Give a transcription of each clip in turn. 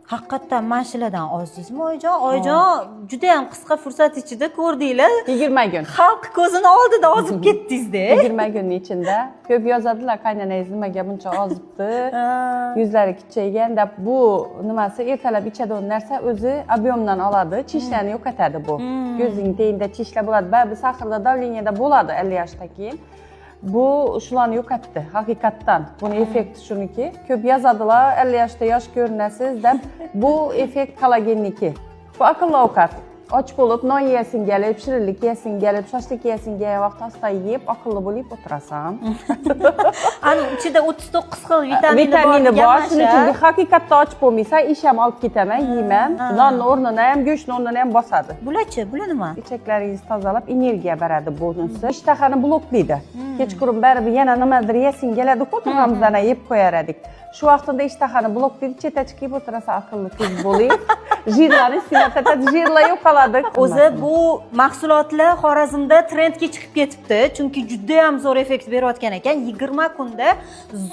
Haqiqatdan mashiladan ozdingizmi oyijon? Oyijon juda ham qisqa fursat ichida ko'rdinglar. 20 kun. Xalq ko'zini oldida ozib ketdingiz-da. 20 kunning ichida ko'p yozadilar, qaynanangiz nimaga buncha ozibdi, yuzlari kichaygan deb. Bu nimasi ertalab ichadigan narsa o'zi obyomdan oladi, chishlarni yo'qotadi bu. Ko'zing tengida chishlar bo'ladi, baribir sahrda, davleniyada bo'ladi 50 yoshdan keyin. Bu shularni yo'qotdi haqiqatdan. Buni effekti shuniki. Ko'p yozadilar, 50 yoshda yosh ko'rinasiz deb. Bu effekt kollagenniki. Bu aqlli ovqat. Och bo'lib, non yeyasing kelib, shirinlik yeyasing kelib, shoshlik yeyasing kelgan vaqtda asta yeb, aqlli bo'lib o'tirasan. Ani ichida 39 xil vitamini bor. Shuning uchun haqiqatda och bo'lmaysan, ish ham olib ketaman, yeyman. Nonni o'rnini ham, go'shtni o'rnini ham bosadi. Bular-chi, bular nima? Ichaklaringizni tozalab, energiya beradi bunisi. Ishtahani bloklaydi. Kechqurun baribir yana nimadir yesing keladi, ko'tirg'amizdan yeb qo'yar edik. Shu vaqtida ishtahani bloklaydi, cheta chiqib o'tirasan, aqlli ko'z bo'lib. Jirlarni sinatadi, jirlar yo'qoladi. O'zi bu mahsulotlar Xorazmda trendga chiqib ketibdi, chunki juda ham zo'r effekt berayotgan ekan. 20 kunda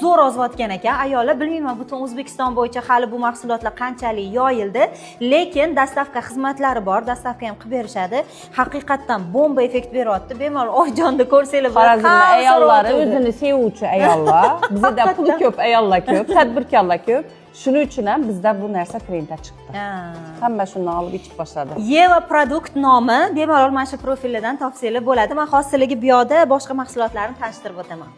zo'r ozayotgan ekan. Ayollar, bilmayman, butun O'zbekiston bo'yicha hali bu mahsulotlar qanchalik yoyildi, lekin dastavka xizmatlari bor, dastavka ham qilib berishadi. Haqiqatdan bomba effekt beryapti. Bemalol Oyjonni ko'rsanglar bo'ladi. Xorazmda ayollari o'zini sevuvchi ayollar, bizda puli ko'p ayollar ko'p, tadbirkorlar ko'p. Shuning uchun ham bizda bu narsa trendga chiqdi. Hamma shuni olib ichib boshladi. Yeva produkt nomi bemalol mana shu profillardan topsanglar bo'ladi. Men hozirligi bu yoqda boshqa mahsulotlarni tanishtirib o'taman.